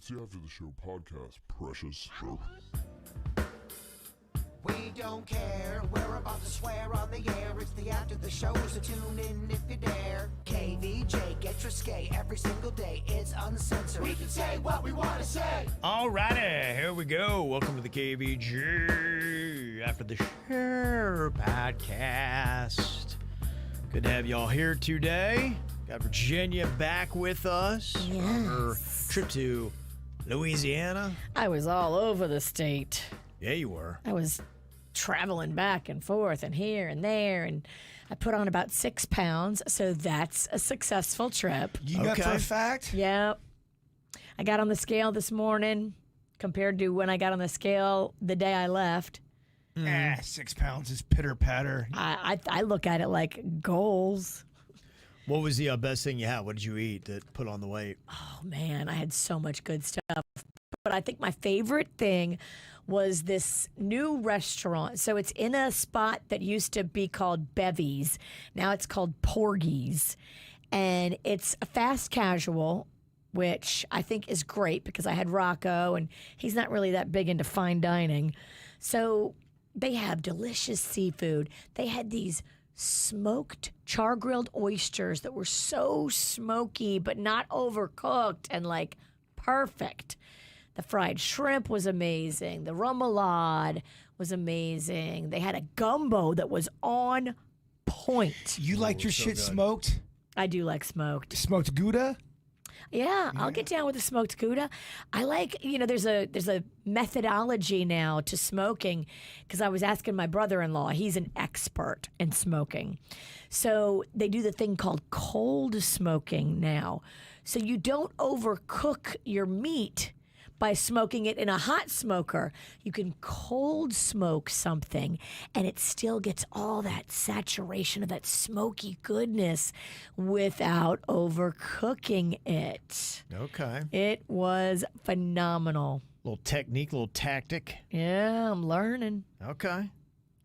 It's the After the Show podcast, precious. We don't care, we're about to swear on the air. It's the After the Show, so tune in if you dare. KVJ, get risque every single day. It's uncensored. We can say what we want to say. Alrighty, here we go. Welcome to the KVJ After the Show podcast. Good to have y'all here today. Got Virginia back with us on her trip to Louisiana. I was all over the state. Yeah, you were. I was traveling back and forth and here and there, and I put on about 6 pounds, so that's a successful trip. You know for a fact? Yep. I got on the scale this morning compared to when I got on the scale the day I left. 6 pounds is pitter patter. I look at it like goals. What was the best thing you had? What did you eat that put on the weight? Oh, man, I had so much good stuff. But I think my favorite thing was this new restaurant. So it's in a spot that used to be called Bevy's. Now it's called Porgy's. And it's a fast casual, which I think is great because I had Rocco, and he's not really that big into fine dining. So they have delicious seafood. They had these smoked char-grilled oysters that were so smoky but not overcooked and like perfect. The fried shrimp was amazing. The remoulade was amazing. They had a gumbo that was on point. You like your shit smoked? I do like smoked. Smoked Gouda? Yeah, I'll get down with the smoked Gouda. I like, there's a methodology now to smoking because I was asking my brother-in-law. He's an expert in smoking. So they do the thing called cold smoking now. So you don't overcook your meat by smoking it in a hot smoker. You can cold smoke something and it still gets all that saturation of that smoky goodness without overcooking it. Okay. It was phenomenal. Little technique, little tactic. Yeah, I'm learning. Okay.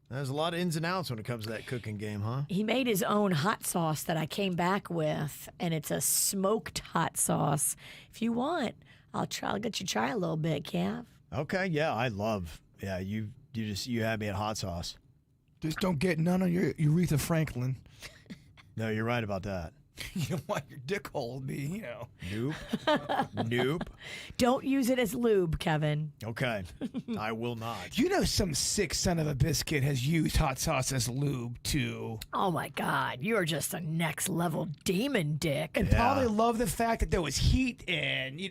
There's a lot of ins and outs when it comes to that cooking game, huh? He made his own hot sauce that I came back with, and it's a smoked hot sauce. If you want, I'll get you try a little bit, Cav. Okay, yeah, I love. Yeah, you had me at hot sauce. Just don't get none on your Aretha Franklin. No, you're right about that. You don't want your dick hole to be, Nope. Nope. Don't use it as lube, Kevin. Okay, I will not. You know some sick son of a biscuit has used hot sauce as lube, too. Oh, my God. You're just a next-level demon dick. And probably love the fact that there was heat and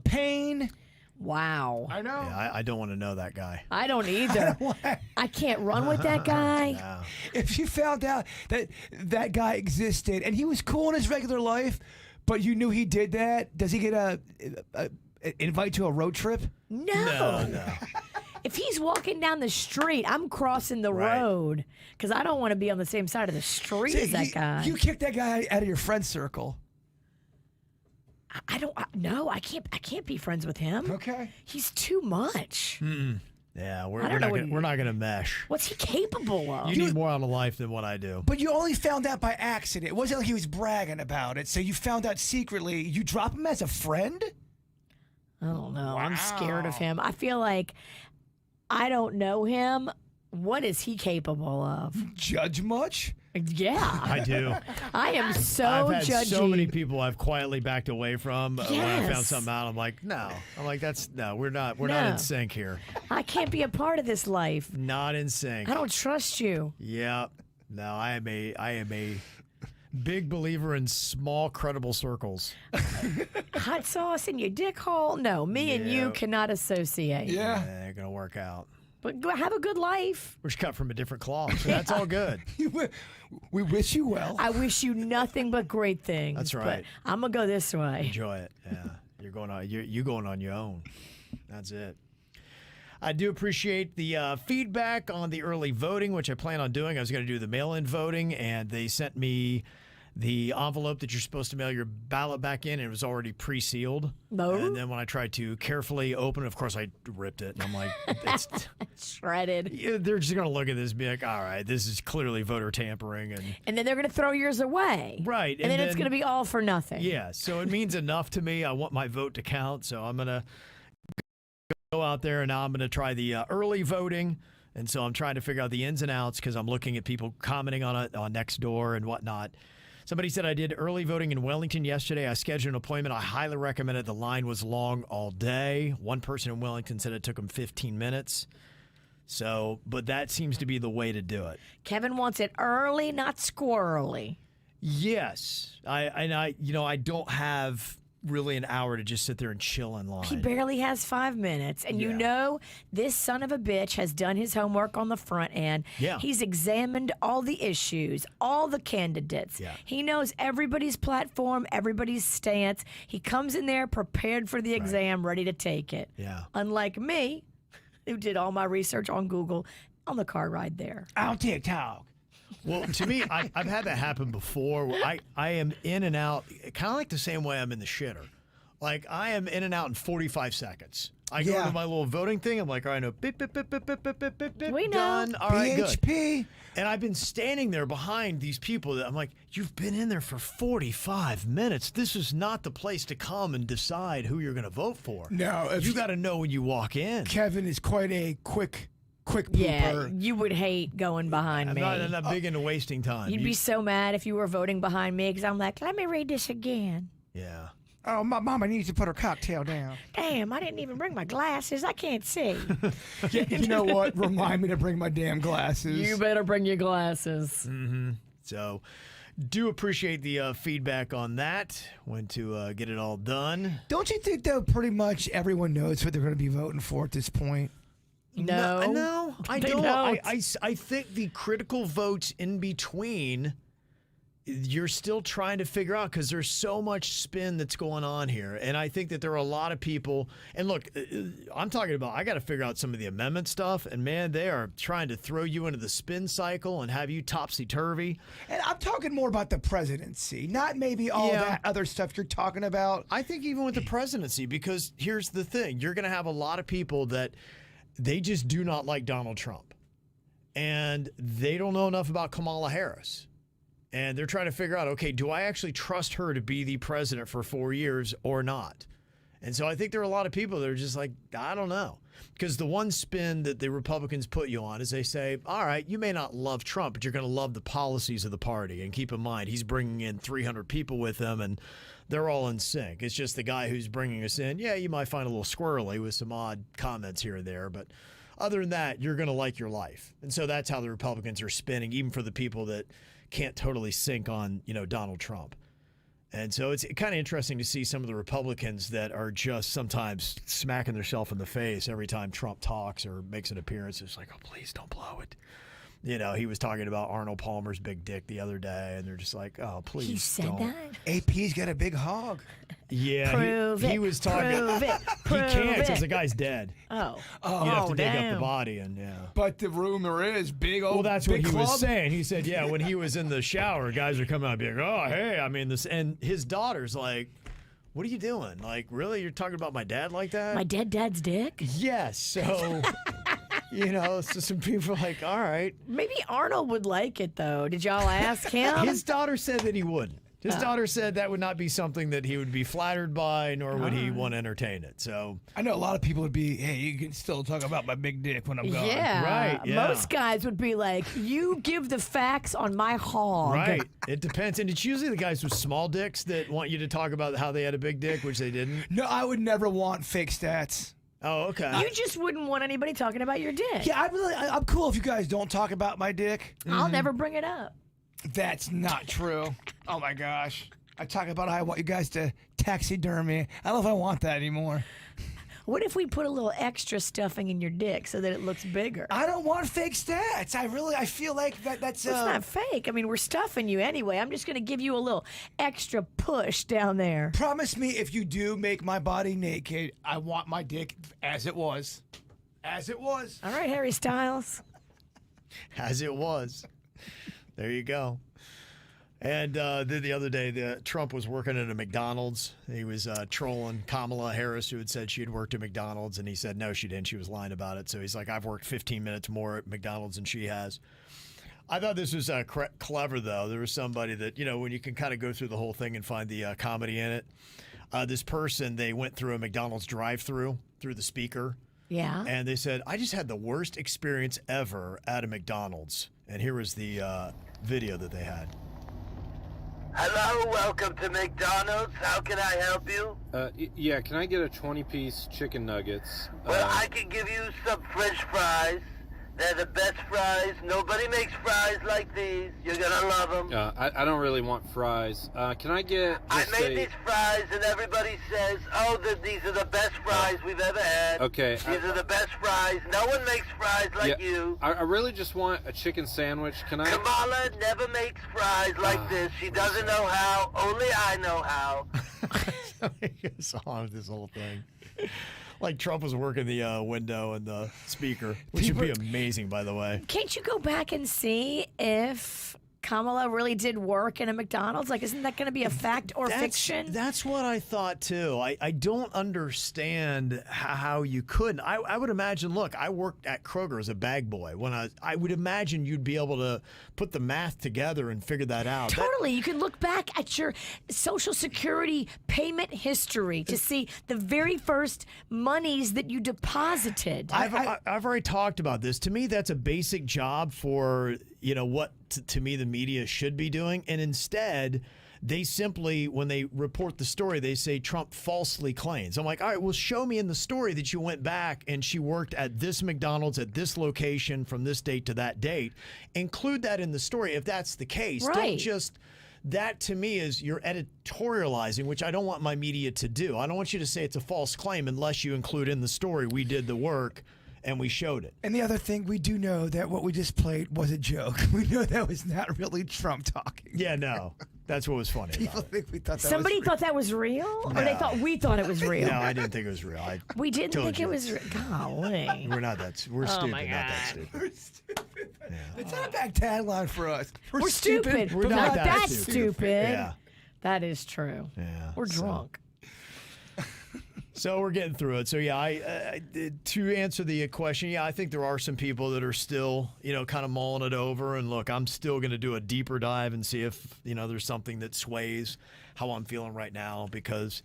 pain. Wow. I know. Yeah, I don't want to know that guy. I don't either. I can't run with that guy. No. If you found out that that guy existed and he was cool in his regular life, but you knew he did that, does he get a invite to a road trip? No. If he's walking down the street, I'm crossing the road because I don't want to be on the same side of the street as that guy. You kicked that guy out of your friend circle. I can't be friends with him. Okay. He's too much. Yeah, we're don't not know going to mesh. What's he capable of? You need more out of life than what I do. But you only found out by accident. It wasn't like he was bragging about it. So you found out secretly. You drop him as a friend? I don't know. I'm scared of him. I feel like I don't know him. What is he capable of? Judge much? Yeah. I do. I am so I've had judgy. so many people I've quietly backed away from when I found Yes. something out. I'm like, no. I'm like, we're not in sync here. I can't be a part of this life. Not in sync. I don't trust you. Yeah. No, I am a big believer in small, credible circles. Hot sauce in your dick hole? No, me and you cannot associate. Yeah. They're gonna work out. But have a good life. We're just cut from a different cloth, so that's all good. We wish you well. I wish you nothing but great things. That's right. But I'm going to go this way. Enjoy it. Yeah. You're going on your own. That's it. I do appreciate the feedback on the early voting, which I plan on doing. I was going to do the mail-in voting, and they sent me the envelope that you're supposed to mail your ballot back in, and it was already pre-sealed. No. And then when I tried to carefully open it, of course, I ripped it. And I'm like, it's, Shredded. yeah, they're just going to look at this and be like, all right, this is clearly voter tampering. And then they're going to throw yours away. Right. And then it's going to be all for nothing. Yeah. So it means enough to me. I want my vote to count. So I'm going to go out there, and now I'm going to try the early voting. And so I'm trying to figure out the ins and outs because I'm looking at people commenting on it on Nextdoor and whatnot. Somebody said I did early voting in Wellington yesterday. I scheduled an appointment. I highly recommend it. The line was long all day. One person in Wellington said it took them 15 minutes. So, but that seems to be the way to do it. Kevin wants it early, not squirrely. Yes. I don't have really an hour to just sit there and chill in line. He barely has 5 minutes. And you Yeah. know, this son of a bitch has done his homework on the front end. Yeah. He's examined all the issues, all the candidates. Yeah. He knows everybody's platform, everybody's stance. He comes in there prepared for the exam, ready to take it. Yeah. Unlike me, who did all my research on Google on the car ride there. On TikTok. Well, to me, I've had that happen before. Where I am in and out, kind of like the same way I'm in the shitter. Like, I am in and out in 45 seconds. I go Yeah. to my little voting thing. I'm like, all right, no, bip, bip, bip, bip, bip, bip, bip, bip, bip, We know. done. All right, good. BHP. And I've been standing there behind these people that I'm like, you've been in there for 45 minutes. This is not the place to come and decide who you're going to vote for. No, if You got to know when you walk in. Kevin is quite a quick pooper. Yeah, you would hate going behind me. I'm not big into wasting time. You'd be so mad if you were voting behind me because I'm like, let me read this again. Yeah. Oh, my mama needs to put her cocktail down. Damn, I didn't even bring my glasses. I can't see. Yeah, you know what? Remind me to bring my damn glasses. You better bring your glasses. So, do appreciate the feedback on that. When to get it all done. Don't you think, though, pretty much everyone knows what they're going to be voting for at this point? No. I They don't. don't. I think the critical votes in between, you're still trying to figure out because there's so much spin that's going on here. And I think that there are a lot of people. And look, I'm talking about, I got to figure out some of the amendment stuff. And man, they are trying to throw you into the spin cycle and have you topsy-turvy. And I'm talking more about the presidency, not maybe all Yeah. that other stuff you're talking about. I think even with the presidency, because here's the thing. You're going to have a lot of people that they just do not like Donald Trump. And they don't know enough about Kamala Harris. And they're trying to figure out, okay, do I actually trust her to be the president for 4 years or not? And so I think there are a lot of people that are just like, I don't know. Because the one spin that the Republicans put you on is they say, all right, you may not love Trump, but you're going to love the policies of the party. And keep in mind, he's bringing in 300 people with him, and they're all in sync. It's just the guy who's bringing us in. Yeah, you might find a little squirrely with some odd comments here and there, but other than that, you're going to like your life. And so that's how the Republicans are spinning, even for the people that can't totally sync on, Donald Trump. And so it's kind of interesting to see some of the Republicans that are just sometimes smacking themselves in the face every time Trump talks or makes an appearance. It's like, oh, please don't blow it. He was talking about Arnold Palmer's big dick the other day, and they're just like, oh, please He said don't. that? AP's got a big hog. Yeah, Prove he it. was talking. Prove it. He Prove can't because it. the guy's dead. Oh. You have to dig up damn. the body, and yeah. But the rumor is big old Well, that's what big he club. was saying. He said, yeah, when he was in the shower, guys are coming out being like, oh, hey, I mean this, and his daughter's like, what are you doing? Like, really? You're talking about my dad like that? My dead dad's dick? Yes. So, so some people are like, all right. Maybe Arnold would like it, though. Did y'all ask him? His daughter said that he wouldn't. His daughter said that would not be something that he would be flattered by, nor would he want to entertain it. So, I know a lot of people would be, hey, you can still talk about my big dick when I'm gone. Yeah. Right, yeah. Most guys would be like, you give the facts on my hog. right. It depends. And it's usually the guys with small dicks that want you to talk about how they had a big dick, which they didn't. No, I would never want fake stats. Oh, okay. You just wouldn't want anybody talking about your dick. Yeah, I'm cool if you guys don't talk about my dick. I'll never bring it up. That's not true. Oh my gosh. I talk about how I want you guys to taxidermy. I don't know if I want that anymore. What if we put a little extra stuffing in your dick so that it looks bigger? I don't want fake stats. I feel like that's It's not fake. I mean, we're stuffing you anyway. I'm just going to give you a little extra push down there. Promise me if you do make my body naked, I want my dick as it was. As it was. All right, Harry Styles. As it was. There you go. And the other day, Trump was working at a McDonald's. He was trolling Kamala Harris, who had said she had worked at McDonald's, and he said no, she didn't. She was lying about it. So he's like, I've worked 15 minutes more at McDonald's than she has. I thought this was clever, though. There was somebody that, when you can kind of go through the whole thing and find the comedy in it. This person, they went through a McDonald's drive-through through the speaker. Yeah. And they said, I just had the worst experience ever at a McDonald's. And here was the video that they had. Hello, welcome to McDonald's. How can I help you? Yeah, can I get a 20-piece chicken nuggets? Well, I can give you some French fries. They're the best fries. Nobody makes fries like these. You're gonna love them. I don't really want fries. Can I get I made these fries, and everybody says, oh, these are the best fries we've ever had. Okay. These are the best fries. No one makes fries like you. I really just want a chicken sandwich. Can I? Kamala never makes fries like this. She doesn't know how. Only I know how. Saw this whole thing. Like Trump was working the window and the speaker, which would be amazing, by the way. Can't you go back and see if Kamala really did work in a McDonald's? Like, isn't that going to be a fact or fiction? That's what I thought, too. I don't understand how you couldn't. I would imagine, look, I worked at Kroger as a bag boy. When I would imagine you'd be able to put the math together and figure that out. Totally. You can look back at your Social Security payment history to see the very first monies that you deposited. I've already talked about this. To me, that's a basic job for, what to me the media should be doing. And instead, they simply, when they report the story, they say Trump falsely claims. I'm like, all right, well, show me in the story that you went back and she worked at this McDonald's at this location from this date to that date. Include that in the story if that's the case. Right. Don't just... That, to me, is you're editorializing, which I don't want my media to do. I don't want you to say it's a false claim unless you include in the story we did the work and we showed it. And the other thing, we do know that what we just played was a joke. We know that was not really Trump talking. Yeah, no. That's what was funny People about it. think we thought that Somebody was thought that was real? Or they thought we thought it was real? No, I didn't think it was real. We didn't told think you. it was real. Golly. We're not that. We're stupid, my not that God. stupid. We're stupid. It's not a bad tagline for us. We're stupid, We're but not not that that stupid. stupid. Yeah. That is true. Yeah. We're drunk. So we're getting through it. So yeah, to answer the question, yeah, I think there are some people that are still, kind of mulling it over. And look, I'm still going to do a deeper dive and see if, there's something that sways how I'm feeling right now. Because,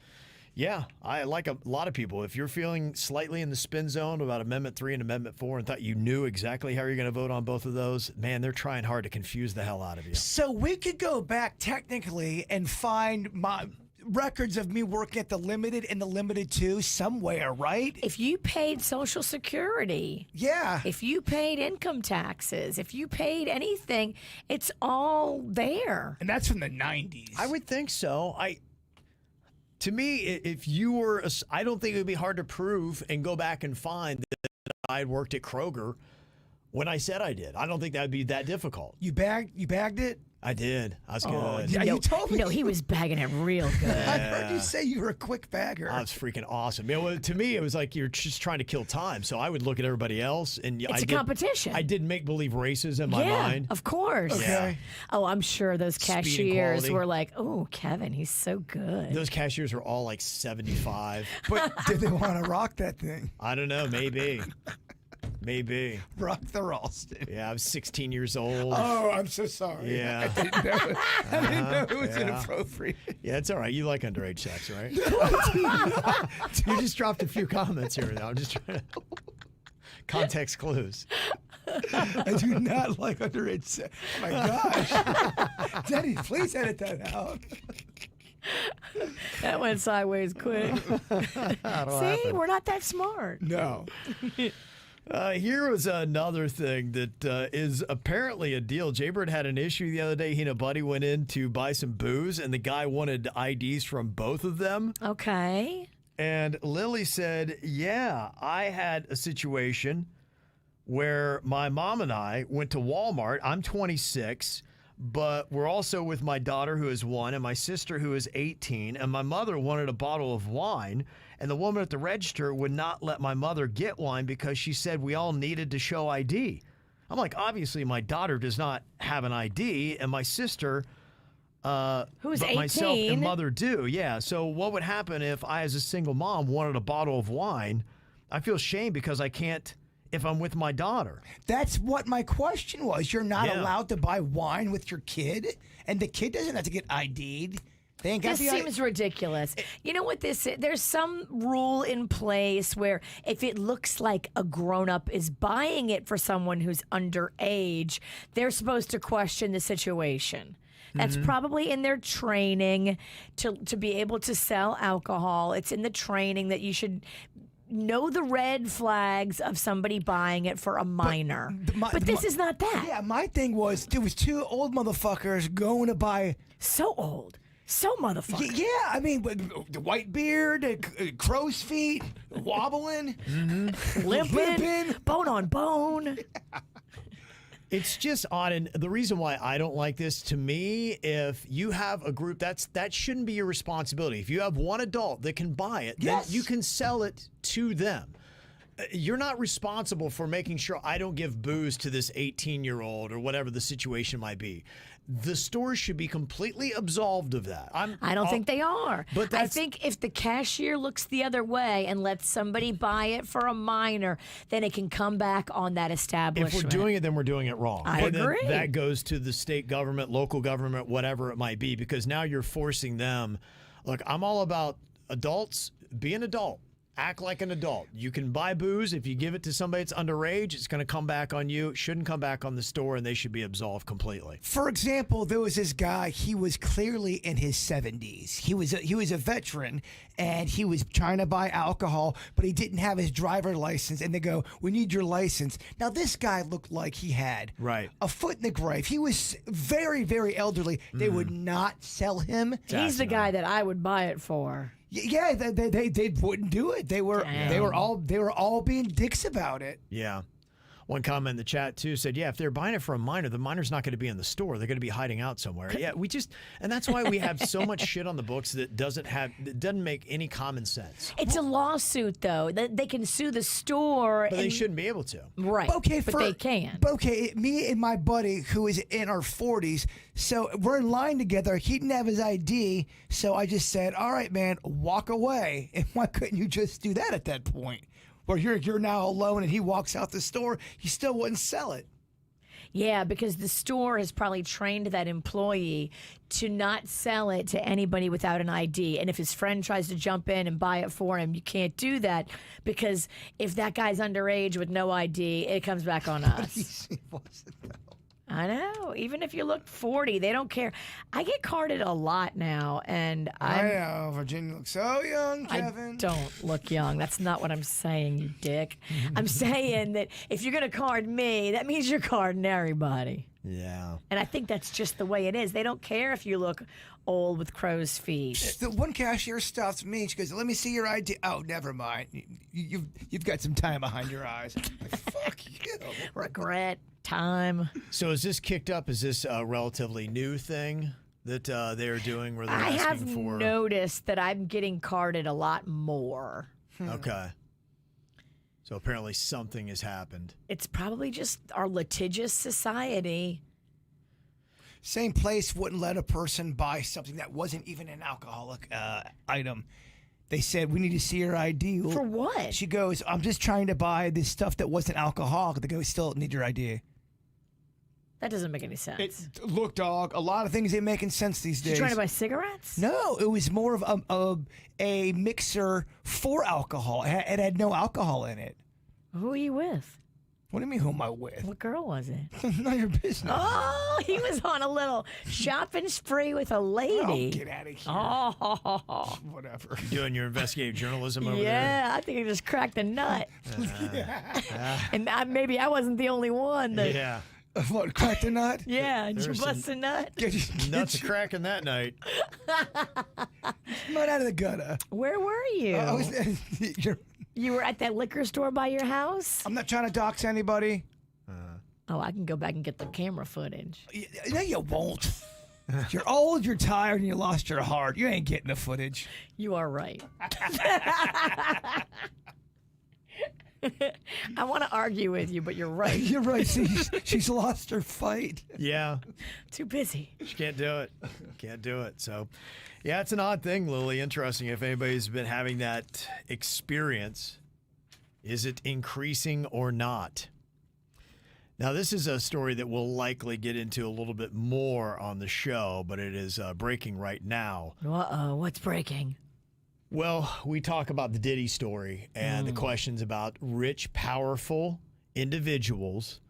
yeah, I like a lot of people. If you're feeling slightly in the spin zone about Amendment 3 and Amendment 4 and thought you knew exactly how you're going to vote on both of those, man, they're trying hard to confuse the hell out of you. So we could go back technically and find my records of me working at the Limited and the Limited 2 somewhere, right? If you paid Social Security, Yeah. if you paid income taxes, if you paid anything, it's all there. And that's from the 90s. I would think so. To me, if you were, I don't think it would be hard to prove and go back and find that I had worked at Kroger when I said I did. I don't think that would be that difficult. You bagged it? I did. I was good. Yeah, you told me. No, he was bagging it real good. I heard you say you were a quick bagger. I was freaking awesome. To me, it was like you're just trying to kill time. So I would look at everybody else, and It's a competition. I did make believe races in my yeah, mind. of course. Okay. Oh, I'm sure those Speed and cashiers quality. were like, "Oh, Kevin, he's so good." Those cashiers were all like 75. But did they want to rock that thing? I don't know. Maybe. Maybe. Rock the Ralston. Yeah, I was 16 years old. Oh, I'm so sorry. Yeah. I didn't know, I didn't know it was yeah. inappropriate. Yeah, it's all right. You like underage sex, right? You just dropped a few comments here. Now I'm just trying to context clues. I do not like underage sex. Oh my gosh. Denny, please edit that out. That went sideways quick. See, we're not that smart. No. Here was another thing that is apparently a deal. Jaybird had an issue the other day. He and a buddy went in to buy some booze, and the guy wanted IDs from both of them. Okay. And Lily said, yeah, I had a situation where my mom and I went to Walmart. I'm 26, but we're also with my daughter who is 1 and my sister who is 18, and my mother wanted a bottle of wine. And the woman at the register would not let my mother get wine because she said we all needed to show ID. I'm like, obviously, my daughter does not have an ID, and my sister, Who's but myself 18? and mother do. Yeah. So what would happen if I, as a single mom, wanted a bottle of wine? I feel shame because I can't if I'm with my daughter. That's what my question was. You're not Yeah. allowed to buy wine with your kid, and the kid doesn't have to get ID'd. They ain't got This seems ridiculous. You know what this is? There's some rule in place where if it looks like a grown-up is buying it for someone who's underage, they're supposed to question the situation. That's probably in their training to be able to sell alcohol. It's in the training that you should know the red flags of somebody buying it for a minor. But this is not that. Yeah, my thing was there was two old motherfuckers going to buy. So old. So motherfucker. Yeah, I mean, the white beard, crow's feet, wobbling, Limping, bone on bone. It's just odd, and the reason why I don't like this, to me, if you have a group, that shouldn't be your responsibility. If you have one adult that can buy it, Yes. then you can sell it to them. You're not responsible for making sure I don't give booze to this 18-year-old or whatever the situation might be. The stores should be completely absolved of that. I don't think they are. But I that's- think if the cashier looks the other way and lets somebody buy it for a minor, then it can come back on that establishment. If we're doing it, then we're doing it wrong. I And then agree. that goes to the state government, local government, whatever it might be, because now you're forcing them. Look, I'm all about adults. Be an adult. Act like an adult. You can buy booze. If you give it to somebody that's underage, it's going to come back on you. It shouldn't come back on the store, and they should be absolved completely. For example, there was this guy. He was clearly in his 70s. He was a veteran, and he was trying to buy alcohol, but he didn't have his driver license. And they go, "We need your license." Now this guy looked like he had Right. a foot in the grave. He was very, very elderly. They would not sell him. He's the guy that I would buy it for. Yeah, they wouldn't do it. They were all being dicks about it. Yeah. One comment in the chat, too, said, yeah, if they're buying it for a minor, the minor's not going to be in the store. They're going to be hiding out somewhere. Yeah, and that's why we have so much shit on the books that doesn't make any common sense. It's a lawsuit, though. They can sue the store. But they shouldn't be able to. Right. Okay, but they can. But okay, me and my buddy who is in our 40s, so we're in line together. He didn't have his ID, so I just said, "All right, man, walk away." And why couldn't you just do that at that point? Where you're now alone, and he walks out the store, he still wouldn't sell it. Yeah, because the store has probably trained that employee to not sell it to anybody without an ID. And if his friend tries to jump in and buy it for him, you can't do that because if that guy's underage with no ID, it comes back on us. He wasn't, though. I know. Even if you look 40, they don't care. I get carded a lot now, and I know. Virginia looks so young, Kevin. I don't look young. That's not what I'm saying, you dick. I'm saying that if you're going to card me, that means you're carding everybody. Yeah. And I think that's just the way it is. They don't care if you look old with crow's feet. The one cashier stops me. She goes, "Let me see your ID." Oh, never mind. You've got some time behind your eyes. Like, fuck you. Regret, time. So is this kicked up? Is this a relatively new thing that they're doing where they're I have asking for? noticed that I'm getting carded a lot more. Okay. So apparently something has happened. It's probably just our litigious society. Same place wouldn't let a person buy something that wasn't even an alcoholic item. They said, "We need to see your ID." For what? She goes, "I'm just trying to buy this stuff that wasn't alcoholic." They go, "We still need your ID." That doesn't make any sense. Look, dog, a lot of things ain't making sense these days. You trying to buy cigarettes? No, it was more of a mixer for alcohol. It had no alcohol in it. Who are you with? What do you mean, who am I with? What girl was it? None of your business. Oh, he was on a little shopping spree with a Oh, lady. get out of here. Oh, Whatever. Doing your investigative journalism over there? yeah, I think I just cracked a nut. And maybe I wasn't the only one. That, Yeah. What, cracked a nut? yeah, did you There's bust a nut? Get Nuts cracking that night. mud out of the gutter. Where were you? You were at that liquor store by your house? I'm not trying to dox anybody. Oh, I can go back and get the camera footage. No, you won't. You're old, you're tired, and you lost your heart. You ain't getting the footage. You are right. I want to argue with you, but you're right. You're right. She's lost her fight. Yeah. Too busy. She can't do it. Can't do it. So, yeah, it's an odd thing, Lily. Interesting if anybody's been having that experience. Is it increasing or not? Now, this is a story that we'll likely get into a little bit more on the show, but it is breaking right now. Uh-oh, what's breaking? Well, we talk about the Diddy story and the questions about rich, powerful individuals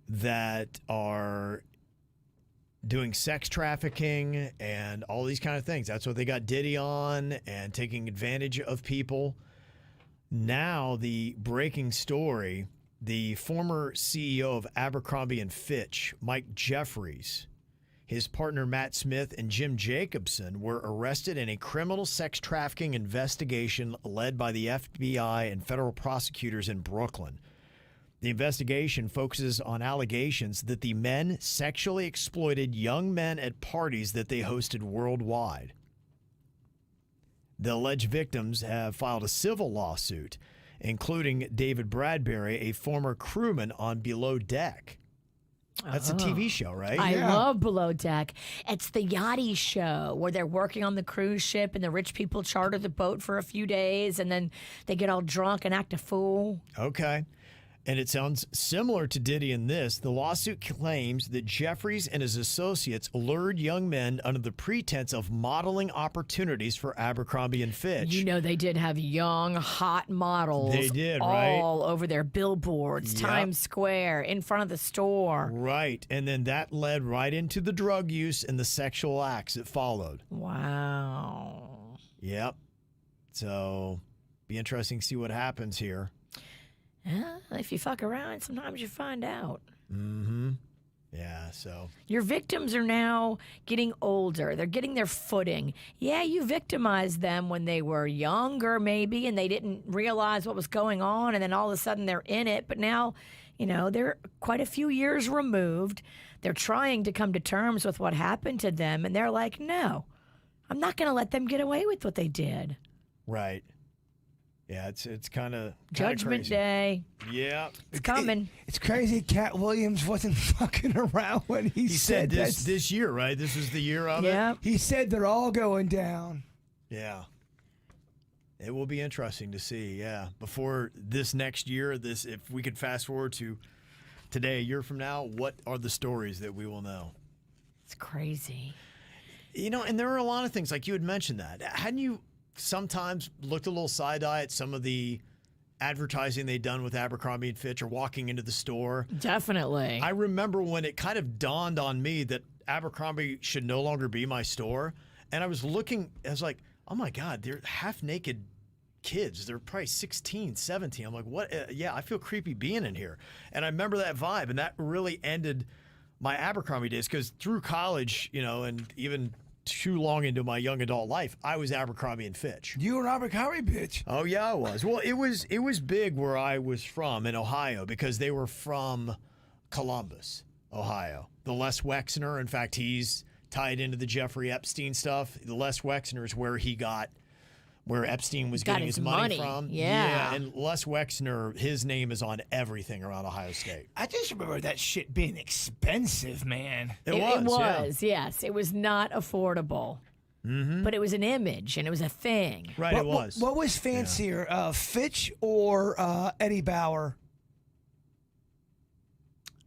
that are doing sex trafficking and all these kind of things. That's what they got Diddy on, and taking advantage of people. Now, the breaking story, the former CEO of Abercrombie and Fitch, Mike Jeffries, his partner Matt Smith, and Jim Jacobson were arrested in a criminal sex trafficking investigation led by the FBI and federal prosecutors in Brooklyn. The investigation focuses on allegations that the men sexually exploited young men at parties that they hosted worldwide. The alleged victims have filed a civil lawsuit, including David Bradbury, a former crewman on Below Deck. That's a TV show, right? I love Below Deck. It's the yachty show where they're working on the cruise ship and the rich people charter the boat for a few days and then they get all drunk and act a fool. Okay. And it sounds similar to Diddy in this. The lawsuit claims that Jeffries and his associates lured young men under the pretense of modeling opportunities for Abercrombie and Fitch. You know, they did have young, hot models. They did, right? All over their billboards, Yep. Times Square, in front of the store. Right. And then that led right into the drug use and the sexual acts that followed. Wow. Yep. So, be interesting to see what happens here. Yeah, if you fuck around, sometimes you find out. Mm-hmm. Yeah, so. Your victims are now getting older. They're getting their footing. Yeah, you victimized them when they were younger, maybe, and they didn't realize what was going on, and then all of a sudden they're in it. But now, you know, they're quite a few years removed. They're trying to come to terms with what happened to them, and they're like, no, I'm not going to let them get away with what they did. Right. Yeah, it's kind of Judgment Day. Yeah. It's coming. It's crazy. Cat Williams wasn't fucking around when he said this year, right? This was the year of Yeah. it? He said they're all going down. Yeah. It will be interesting to see, yeah. Before this next year, if we could fast forward to today, a year from now, what are the stories that we will know? It's crazy. You know, and there are a lot of things, like you had mentioned that. Hadn't you sometimes looked a little side-eye at some of the advertising they'd done with Abercrombie and Fitch or walking into the store? Definitely. I remember when it kind of dawned on me that Abercrombie should no longer be my store. And I was looking, I was like, oh my God, they're half-naked kids. They're probably 16, 17. I'm like, what? Yeah, I feel creepy being in here. And I remember that vibe, and that really ended my Abercrombie days, because through college, you know, and even too long into my young adult life, I was Abercrombie and Fitch. You were an Abercrombie bitch. Oh yeah, I was. Well, it was big where I was from in Ohio, because they were from Columbus, Ohio. The Les Wexner, in fact, he's tied into the Jeffrey Epstein stuff. The Les Wexner is where Epstein was Got getting his his money money. from. Yeah. And Les Wexner, his name is on everything around Ohio State. I just remember that shit being expensive, man. It It was, was, yes. It was not affordable. Mm-hmm. But it was an image, and it was a thing. yeah. Right, it was. What was fancier, Fitch or Eddie Bauer?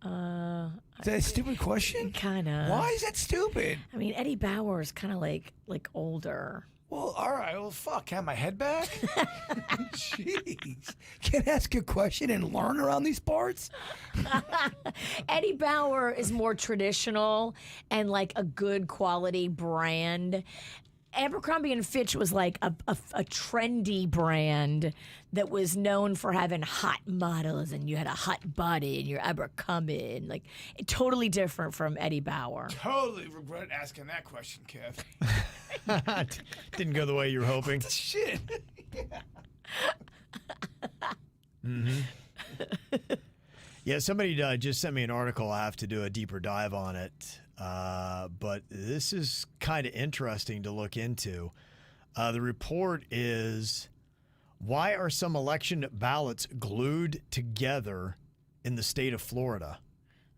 Is that a stupid question? Kind of. Why is that stupid? I mean, Eddie Bauer is kind of like older. Well, all right. Well, fuck. Have my head back? Jeez. Can't ask a question and learn around these parts? Eddie Bauer is more traditional and like a good quality brand. Abercrombie and Fitch was like a trendy brand that was known for having hot models, and you had a hot body, and you're Abercrombie, and like totally different from Eddie Bauer. Totally regret asking that question, Kev. Didn't go the way you were hoping. Shit. Yeah, somebody just sent me an article. I have to do a deeper dive on it. But this is kind of interesting to look into. The report is Why are some election ballots glued together in the state of Florida?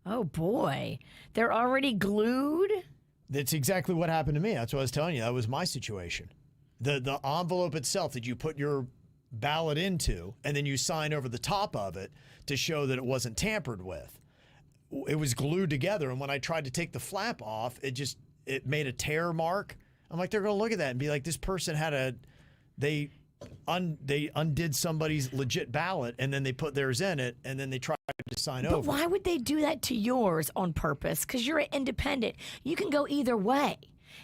Oh, boy. They're already glued? That's exactly what happened to me. That's what I was telling you. That was my situation. The envelope itself that you put your ballot into, and then you sign over the top of it to show that it wasn't tampered with. It was glued together, and when I tried to take the flap off, it made a tear mark. I'm like, they're going to look at that and be like, this person had they undid somebody's legit ballot, and then they put theirs in it, and then they tried to sign over. But why would they do that to yours on purpose? Because you're an independent. You can go either way.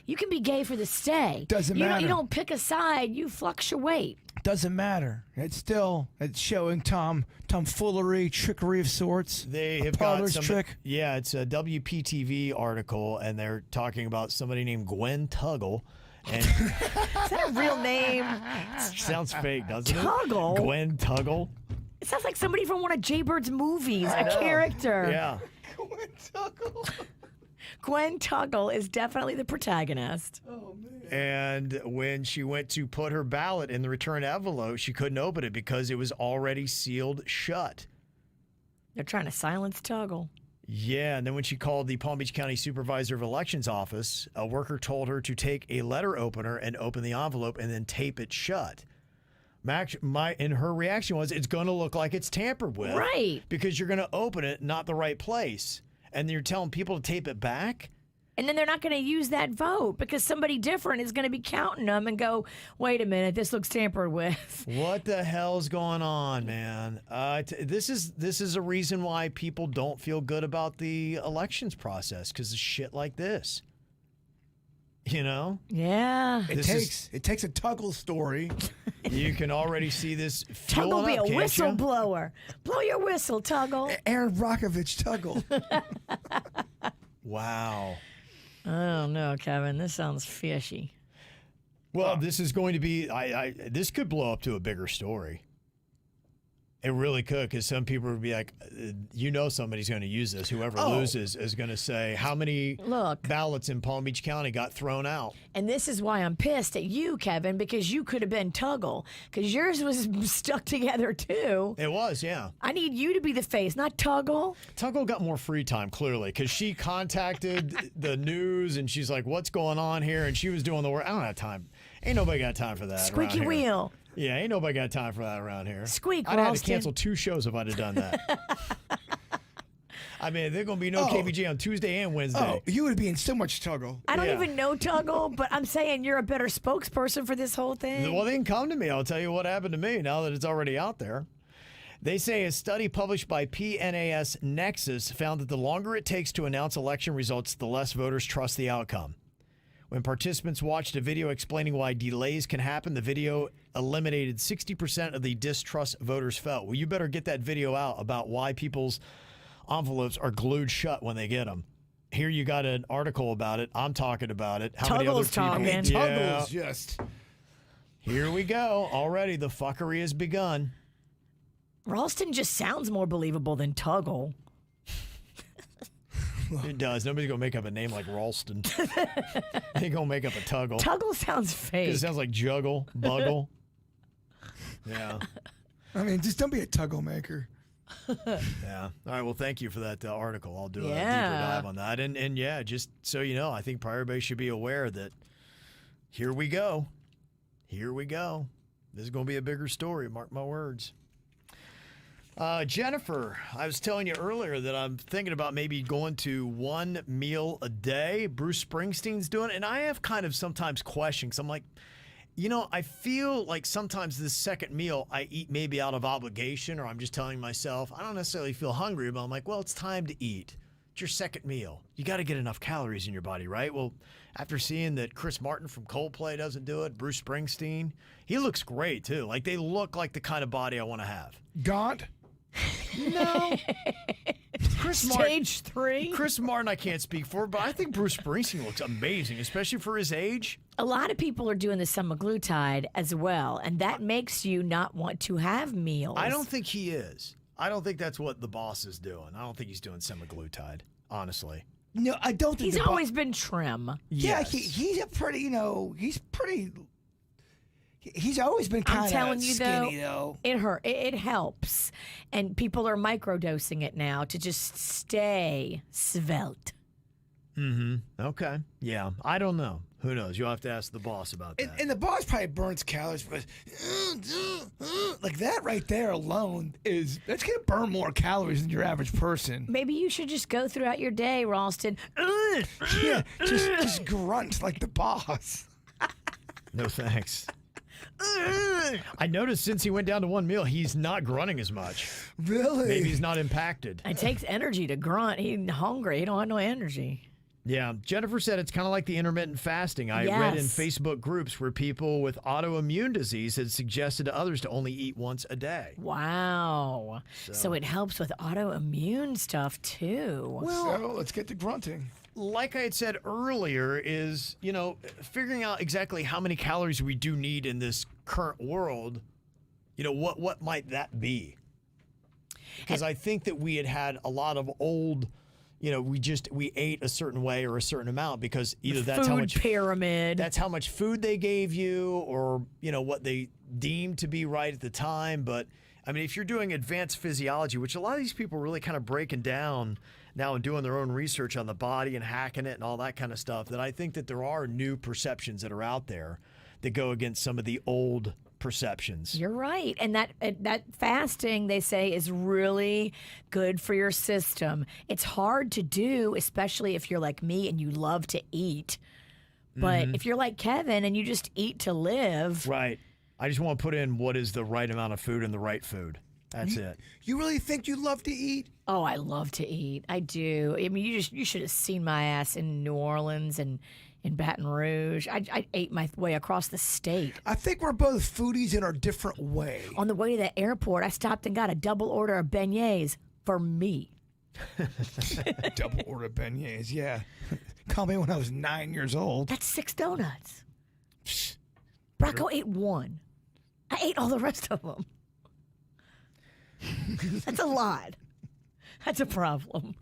You can be gay for the stay. Doesn't matter. You don't pick a side. You fluctuate. Doesn't matter. It's showing tomfoolery, trickery of sorts. They have got parlor's some trick. Yeah, it's a WPTV article, and they're talking about somebody named Gwen Tuggle. And Is that a real name? sounds fake, doesn't Tuggle? it? Gwen Tuggle. It sounds like somebody from one of Jay Bird's movies, a character. Yeah. Gwen Tuggle. Gwen Tuggle is definitely the protagonist. Oh, man. And when she went to put her ballot in the return envelope, she couldn't open it because it was already sealed shut. They're trying to silence Tuggle. Yeah, and then when she called the Palm Beach County Supervisor of Elections office, a worker told her to take a letter opener and open the envelope and then tape it shut. And her reaction was, it's going to look like it's tampered with. Right. Because you're going to open it not the right place. And you're telling people to tape it back? And then they're not going to use that vote because somebody different is going to be counting them and go, wait a minute, this looks tampered with. What the hell's going on, man? This is a reason why people don't feel good about the elections process, because of shit like this. You know? Yeah. It takes a Tuggle story. You can already see this Tuggle fueling be up, a can't you? whistleblower. Blow your whistle, Tuggle. Aaron Brockovich Tuggle. Wow. I don't know, Kevin. This sounds fishy. Well, this is going to be, this could blow up to a bigger story. It really could, because some people would be like, somebody's going to use this. Whoever loses is going to say, how many ballots in Palm Beach County got thrown out? And this is why I'm pissed at you, Kevin, because you could have been Tuggle, because yours was stuck together, too. It was, yeah. I need you to be the face, not Tuggle. Tuggle got more free time, clearly, because she contacted the news, and she's like, what's going on here? And she was doing the work. I don't have time. Ain't nobody got time for that. Squeaky around here. wheel. Yeah, ain't nobody got time for that around here. Squeak, I'd have to Ralston. cancel 2 shows if I'd have done that. I mean, there's going to be no KVJ on Tuesday and Wednesday. Oh, you would be in so much Tuggle. I don't Yeah. even know Tuggle, but I'm saying you're a better spokesperson for this whole thing. Well, they can come to me. I'll tell you what happened to me now that it's already out there. They say a study published by PNAS Nexus found that the longer it takes to announce election results, the less voters trust the outcome. When participants watched a video explaining why delays can happen, the video eliminated 60% of the distrust voters felt. Well, you better get that video out about why people's envelopes are glued shut when they get them. Here you got an article about it. I'm talking about it. How many other Tuggle's people? talking. Yeah. Tuggle's just. Here we go. Already the fuckery has begun. Ralston just sounds more believable than Tuggle. It does. Nobody's going to make up a name like Ralston. They going to make up a Tuggle. Tuggle sounds fake. It sounds like Juggle, Buggle. Yeah. I mean, just don't be a Tuggle maker. Yeah. All right. Well, thank you for that article. I'll do a deeper Yeah. dive on that. And yeah, just so you know, I think probably everybody should be aware that here we go. Here we go. This is going to be a bigger story. Mark my words. Jennifer, I was telling you earlier that I'm thinking about maybe going to one meal a day. Bruce Springsteen's doing it. And I have kind of sometimes questions. I'm like, I feel like sometimes this second meal I eat maybe out of obligation, or I'm just telling myself, I don't necessarily feel hungry, but I'm like, well, it's time to eat. It's your second meal. You got to get enough calories in your body, right? Well, after seeing that Chris Martin from Coldplay doesn't do it, Bruce Springsteen, he looks great too. Like they look like the kind of body I want to have. Gaunt? No. Chris Martin. Stage 3. Chris Martin, I can't speak for, but I think Bruce Springsteen looks amazing, especially for his age. A lot of people are doing the semaglutide as well, and that makes you not want to have meals. I don't think he is. I don't think that's what the boss is doing. I don't think he's doing semaglutide, honestly. No, I don't think He's the bo- always been trim. Yeah, Yes. he's a pretty, he's pretty. He's always been I'm kind telling of you skinny, though. it helps, and people are microdosing it now to just stay svelte. Okay. Yeah. I don't know. Who knows? You'll have to ask the boss about that. And the boss probably burns calories, but like that right there alone that's gonna burn more calories than your average person. Maybe you should just go throughout your day, Ralston. Yeah, just grunt like the boss. No thanks. I noticed since he went down to one meal, he's not grunting as much. Really? Maybe he's not impacted. It takes energy to grunt. He's hungry. He don't have no energy. Yeah. Jennifer said it's kind of like the intermittent fasting. I read in Facebook groups where people with autoimmune disease had suggested to others to only eat once a day. Wow. So it helps with autoimmune stuff, too. So let's get to grunting. Like I had said earlier, is, figuring out exactly how many calories we do need in this current world, what might that be? Because I think that we had a lot of old, we ate a certain way or a certain amount because either that's how much pyramid. That's how much food they gave you, or what they deemed to be right at the time. But I mean, if you're doing advanced physiology, which a lot of these people are really kind of breaking down now and doing their own research on the body and hacking it and all that kind of stuff, that I think that there are new perceptions that are out there that go against some of the old perceptions. You're right. And that fasting, they say, is really good for your system. It's hard to do, especially if you're like me and you love to eat. But if you're like Kevin and you just eat to live. Right. I just want to put in what is the right amount of food and the right food. That's it. You really think you love to eat? Oh, I love to eat. I do. I mean, you should have seen my ass in New Orleans and in Baton Rouge. I ate my way across the state. I think we're both foodies in our different way. On the way to the airport, I stopped and got a double order of beignets for me. Double order beignets, yeah. Call me when I was 9 years old. That's 6 donuts. Brocco ate 1. I ate all the rest of them. That's a lot. That's a problem.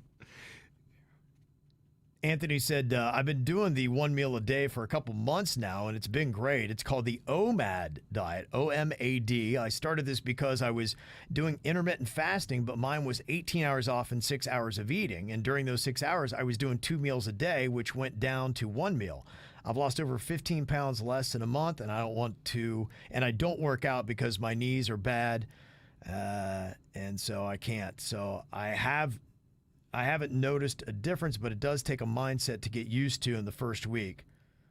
Anthony said, I've been doing the one meal a day for a couple months now, and it's been great. It's called the OMAD Diet, OMAD. I started this because I was doing intermittent fasting, but mine was 18 hours off and 6 hours of eating. And during those 6 hours, I was doing 2 meals a day, which went down to 1 meal. I've lost over 15 pounds less in a month, and I don't work out because my knees are bad, and so I can't. So I haven't noticed a difference, but it does take a mindset to get used to in the first week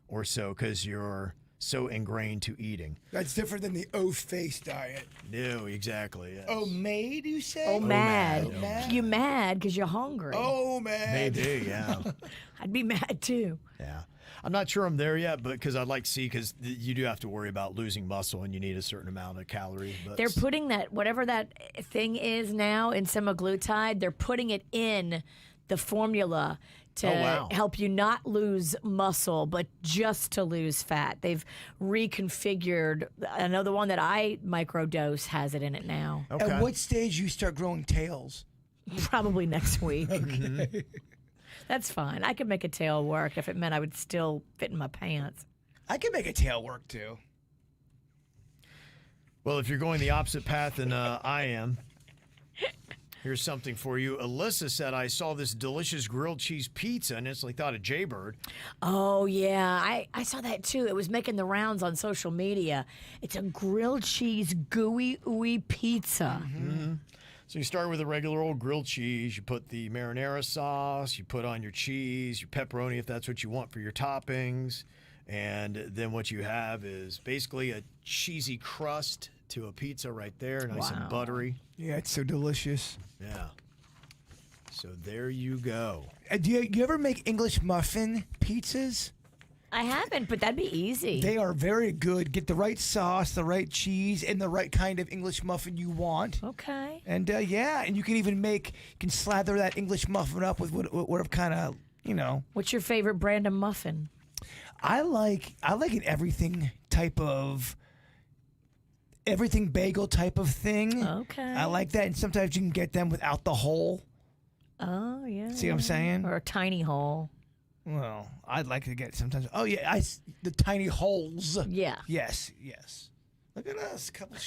or so because you're so ingrained to eating. That's different than the O-face diet. No, exactly. Yes. OMAD, you say? OMAD. You mad because you're hungry. OMAD. Maybe, yeah. I'd be mad too. Yeah. I'm not sure I'm there yet, but because I'd like to see, because you do have to worry about losing muscle and you need a certain amount of calories. But they're putting that, whatever that thing is now in semaglutide, they're putting it in the formula to help you not lose muscle, but just to lose fat. They've reconfigured. I know the one that I microdose has it in it now. Okay. At what stage you start growing tails? Probably next week. Okay. That's fine. I could make a tail work if it meant I would still fit in my pants. I can make a tail work too. Well, if you're going the opposite path than I am, here's something for you. Alyssa said, I saw this delicious grilled cheese pizza and instantly thought of Jaybird. Oh, yeah. I saw that too. It was making the rounds on social media. It's a grilled cheese gooey ooey pizza. Mm-hmm. So you start with a regular old grilled cheese. You put the marinara sauce. You put on your cheese, your pepperoni if that's what you want for your toppings. And then what you have is basically a cheesy crust to a pizza right there, nice and buttery. Yeah, it's so delicious. Yeah. So there you go. Do you ever make English muffin pizzas? I haven't, but that'd be easy. They are very good. Get the right sauce, the right cheese, and the right kind of English muffin you want. Okay. And and you can even slather that English muffin up with whatever kind of, What's your favorite brand of muffin? I like an everything bagel type of thing. Okay. I like that, and sometimes you can get them without the hole. Oh, yeah. See what I'm saying? Or a tiny hole. Well, I'd like to get sometimes. Oh yeah, the tiny holes. Yeah. Yes. Look at us, couple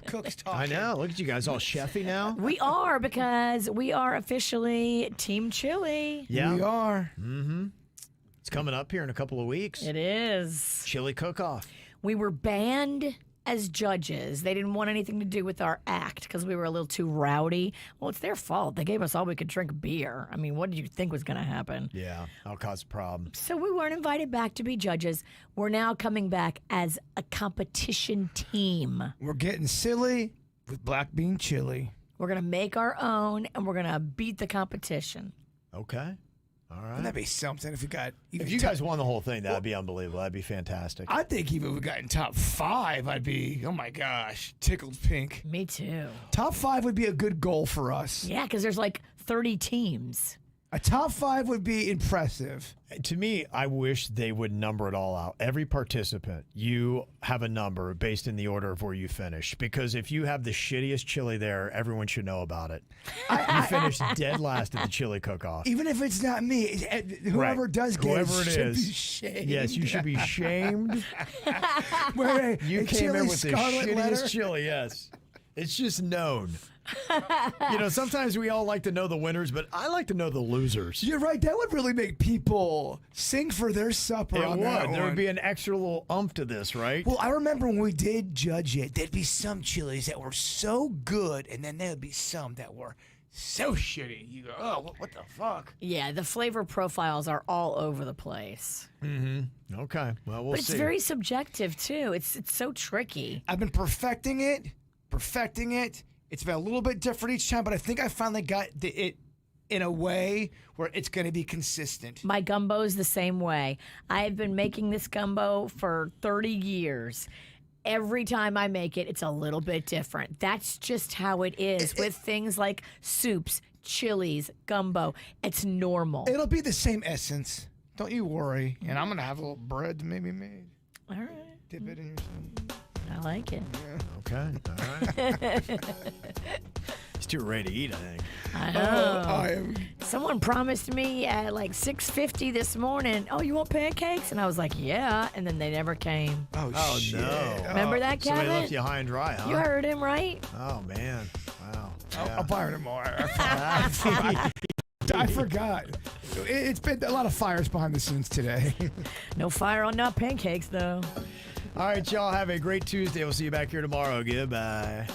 cooks talking. I know. Look at you guys all chefy now. We are, because we are officially Team Chili. Yeah. We are. It's coming up here in a couple of weeks. It is. Chili cook-off. We were banned as judges. They didn't want anything to do with our act because we were a little too rowdy. Well, it's their fault. They gave us all we could drink beer. I mean, what did you think was going to happen? Yeah, that'll cause a problem. So we weren't invited back to be judges. We're now coming back as a competition team. We're getting silly with black bean chili. We're going to make our own, and we're going to beat the competition. Okay. All right. Wouldn't that be something if we got... If you guys won the whole thing, that'd be unbelievable. That'd be fantastic. I think even if we got in top 5, I'd be, oh my gosh, tickled pink. Me too. Top 5 would be a good goal for us. Yeah, because there's like 30 teams. A top 5 would be impressive. To me, I wish they would number it all out. Every participant, you have a number based in the order of where you finish. Because if you have the shittiest chili there, everyone should know about it. You finished dead last at the chili cook-off. Even if it's not me, whoever does get Whoever it it should is. be shamed. Yes, you should be shamed. Where You a came in chili with the scarlet shittiest letter. chili, yes. It's just known. You know, sometimes we all like to know the winners, but I like to know the losers. You're right. That would really make people sing for their supper. It on would. that There one. would be an extra little umph to this, right? Well, I remember when we did judge it, there'd be some chilies that were so good, and then there would be some that were so shitty. You go, oh, what the fuck? Yeah, the flavor profiles are all over the place. Okay. Well, we'll But it's see. very subjective, too. It's so tricky. I've been perfecting it. It's been a little bit different each time, but I think I finally got it in a way where it's going to be consistent. My gumbo's the same way. I have been making this gumbo for 30 years. Every time I make it, it's a little bit different. That's just how it is with things like soups, chilies, gumbo. It's normal. It'll be the same essence. Don't you worry. And I'm going to have a little bread to maybe made. All right. Dip it in your soup. I like it. Okay. All right. He's too ready to eat, I think. I know. I am. Someone promised me at like 6:50 this morning, oh, you want pancakes? And I was like, yeah. And then they never came. Oh, shit. No. Remember that, Somebody Kevin? left you high and dry, huh? You heard him, right? Oh, man. Wow. I'll buy her tomorrow. I forgot. It's been a lot of fires behind the scenes today. No fire on not pancakes, though. All right, y'all. Have a great Tuesday. We'll see you back here tomorrow. Goodbye.